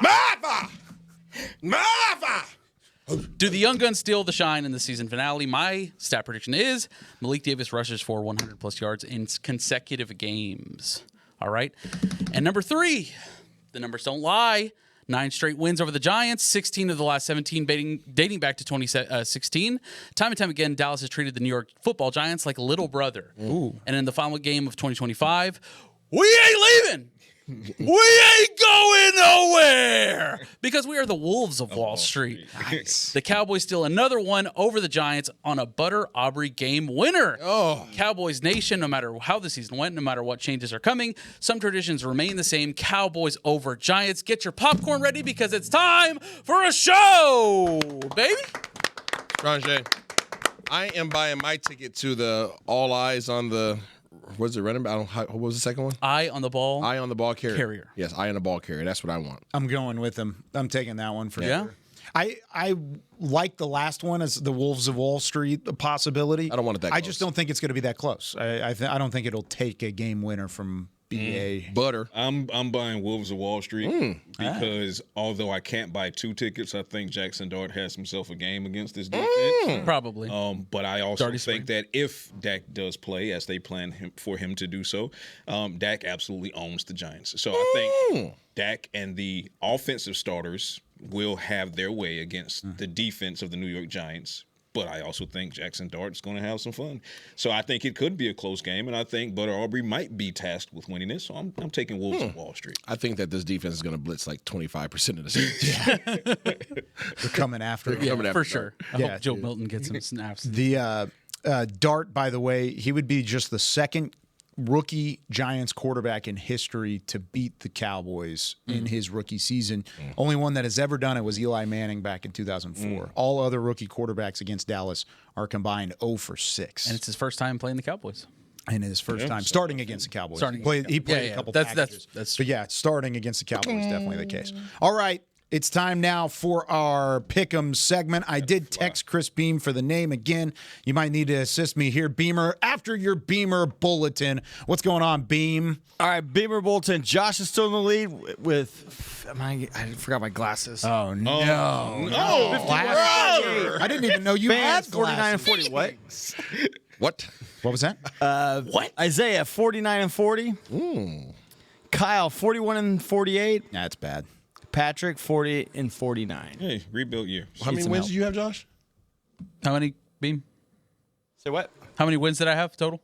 Do the Young Guns steal the shine in the season finale? My stat prediction is Malik Davis rushes for 100-plus yards in consecutive games. All right? And number 3, the numbers don't lie. 9 straight wins over the Giants, 16 of the last 17 dating back to 2016. Time and time again, Dallas has treated the New York football Giants like a little brother. Ooh. And in the final game of 2025, we ain't leaving. We ain't going nowhere because we are the Wolves of Wall Street. Nice. The Cowboys steal another one over the Giants on a Butter Aubrey game winner. Oh. Cowboys Nation, no matter how the season went, no matter what changes are coming, some traditions remain the same. Cowboys over Giants. Get your popcorn ready because it's time for a show, baby. Ranger, I am buying my ticket to the All Eyes on the... Was it running back? What was the second one? Eye on the ball. Eye on the ball carrier. Carrier. Yes, eye on the ball carrier. That's what I want. I'm going with him. I'm taking that one for Yeah? sure. I like the last one as the Wolves of Wall Street possibility. I don't want it that I close. just don't think it's going to be that close. I don't think it'll take a game winner from BA. Butter. I'm buying Wolves of Wall Street because although I can't buy 2 tickets, I think Jackson Dart has himself a game against this defense. Probably. But I also Darty think that if Dak does play, as they plan for him to do so, Dak absolutely owns the Giants. So I think Dak and the offensive starters will have their way against the defense of the New York Giants. But I also think Jackson Dart's going to have some fun. So I think it could be a close game, and I think Butter Aubrey might be tasked with winning this. So I'm taking Wolves of Wall Street. I think that this defense is going to blitz like 25% of the season. They're coming after him. Yeah, for sure. I Yeah, hope Joe dude. Milton gets some snaps. The Dart, by the way, he would be just the second rookie Giants quarterback in history to beat the Cowboys in his rookie season. Only one that has ever done it was Eli Manning back in 2004. All other rookie quarterbacks against Dallas are combined 0 for 6. And it's his first time playing the Cowboys. And his first time starting against the Cowboys. Starting He played a couple that's packages. That's But yeah, starting against the Cowboys is definitely the case. All right. it's time now for our Pick'em segment. I did text Chris Beam for the name again. You might need to assist me here, Beamer. After your Beamer Bulletin, what's going on, Beam? All right, Beamer Bulletin. Josh is still in the lead with. I forgot my glasses. Oh, no. I didn't even know you had 49 and 40. What? What was that? What? Isaiah, 49 and 40. Kyle, 41 and 48. That's bad. Patrick, 40 and 49. Hey, rebuilt year. How many wins do you have, Josh? How many, Beam? Say what? How many wins did I have total?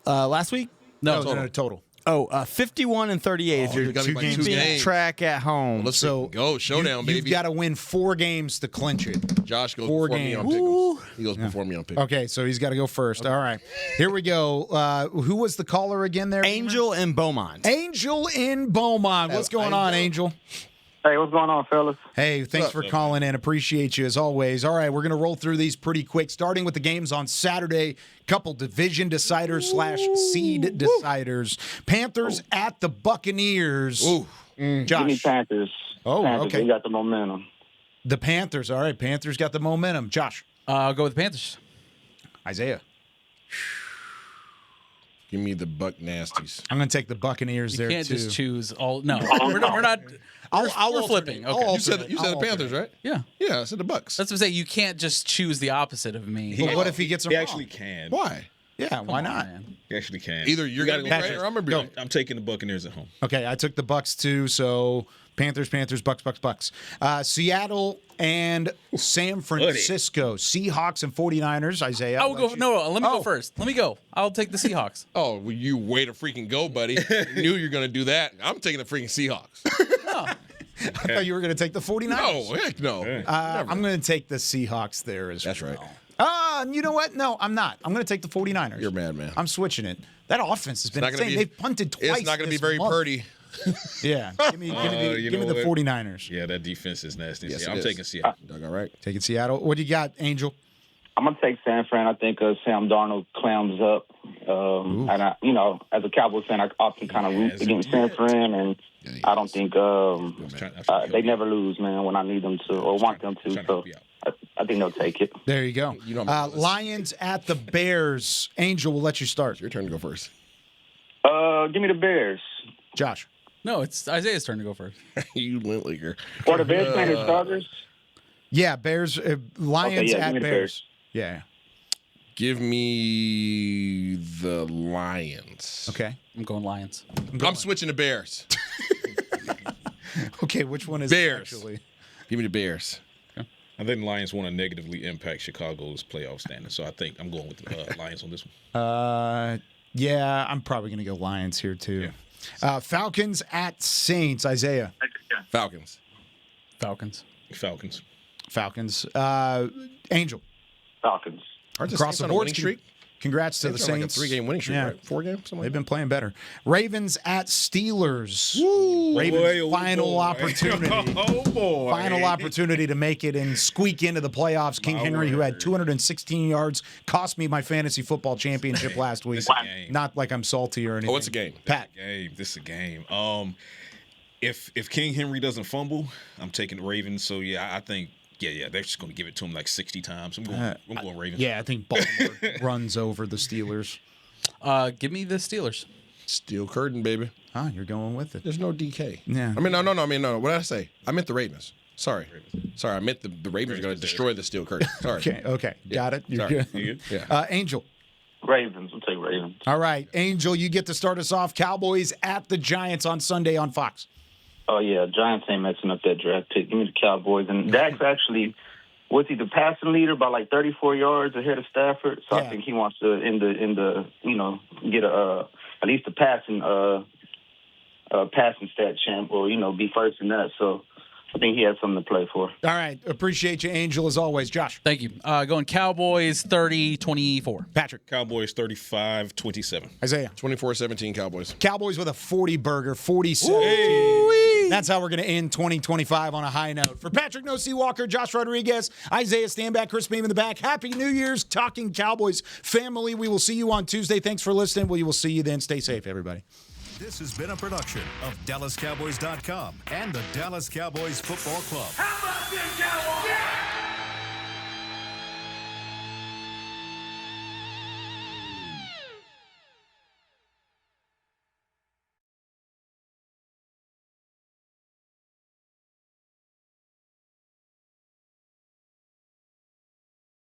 Last week? No, total. Oh, 51 and 38 if you're two games. keeping track at home. Let's go showdown, baby. You've got to win 4 games to clinch it. Josh goes 4 before me games. on Pick'em. He goes before me on Pick'em. Okay, so he's got to go first. All right. Here we go. Who was the caller again there? Angel in Beaumont. Angel in Beaumont. What's going on, Angel? Hey, what's going on, fellas? Hey, thanks for calling in. Appreciate you as always. All right, we're going to roll through these pretty quick, starting with the games on Saturday. Couple division deciders / seed deciders. Panthers at the Buccaneers. Josh. Give me Panthers. Oh, Panthers, okay. They got the momentum. The Panthers. All right, Panthers got the momentum. Josh. I'll go with the Panthers. Isaiah. Give me the Buck Nasties. I'm going to take the Buccaneers there, You can't too. just choose all. No, we're not. We're flipping. Okay. You said the Panthers, right? Yeah. Yeah, I said the Bucks. That's what I'm saying. You can't just choose the opposite of me. But what if he gets them He wrong? actually can. Why? Yeah, why not? He actually can. Either you're going to be right or I'm going to be right. I'm taking the Buccaneers at home. Okay, I took the Bucks too, so Panthers, Bucks. Seattle and San Francisco. Seahawks and 49ers. Isaiah. I will go. No, let me go first. Let me go. I'll take the Seahawks. Oh, well, you way to freaking go, buddy. Knew you were going to do that. I'm taking the freaking Seahawks. I thought you were going to take the 49ers. No, heck no. I'm going to take the Seahawks there as well. That's right. You know what? No, I'm not. I'm going to take the 49ers. You're mad, man. I'm switching it. That offense has been insane. They've punted twice. It's not going to be this very month. purdy. Yeah. Give me the 49ers. Yeah, that defense is nasty. Yes, I'm it is. taking Seattle. All right. Taking Seattle. What do you got, Angel? I'm going to take San Fran. I think Sam Darnold clams up. And, as a Cowboys fan, I often kind of root against San Fran, and I don't think they never lose, man, when I need them to or want them to. So I think they'll take it. There you go. Lions at the Bears. Angel, we'll let you start. It's your turn to go first. Give me the Bears. Josh. No, it's Isaiah's turn to go first. You lint leaker. Or the Bears playing their starters? Yeah, Bears. Lions give at me the Bears. Yeah. Give me the Lions. Okay. I'm going Lions. I'm switching to Bears. Okay, which one is Bears? Actually? Give me the Bears. I think Lions want to negatively impact Chicago's playoff standing, so I think I'm going with the Lions on this one. Yeah, I'm probably going to go Lions here too. Yeah. Falcons at Saints. Isaiah. Falcons. Angel. Falcons. Across the board streak. Congrats to the Saints. Like a 3-game winning streak, right? 4 games? They've been playing better. Ravens at Steelers. Ravens final opportunity. Final opportunity to make it and squeak into the playoffs. King Henry, who had 216 yards, cost me my fantasy football championship last week. Not like I'm salty or anything. Oh, it's a game. Pat. This is a game. If King Henry doesn't fumble, I'm taking the Ravens. So, yeah, I think they're just going to give it to him like 60 times. I'm going Ravens. Yeah, I think Baltimore runs over the Steelers. Give me the Steelers. Steel curtain, baby. You're going with it. There's no DK. Yeah. I mean, no. What did I say? I meant the Ravens. Sorry. I meant the Ravens are going to destroy the steel curtain. Sorry. Okay. Got it. You're Sorry. good. Yeah. Angel. Ravens. We'll take Ravens. All right. Angel, you get to start us off. Cowboys at the Giants on Sunday on Fox. Oh, yeah. Giants ain't messing up that draft pick. Give me the Cowboys. And Dak's actually was he the passing leader by like 34 yards ahead of Stafford? So I think he wants to get at least a passing stat champ or be first in that. So I think he has something to play for. All right. Appreciate you, Angel, as always. Josh. Thank you. Going Cowboys 30-24. Patrick. Cowboys 35-27. Isaiah. 24-17 Cowboys. Cowboys with a 40-burger, 40-17. That's how we're going to end 2025 on a high note. For Patrick No-C Walker, Josh Rodriguez, Isaiah Stanback, Chris Beam in the back, Happy New Year's, Talking Cowboys family. We will see you on Tuesday. Thanks for listening. We will see you then. Stay safe, everybody. This has been a production of DallasCowboys.com and the Dallas Cowboys Football Club. How about them Cowboys?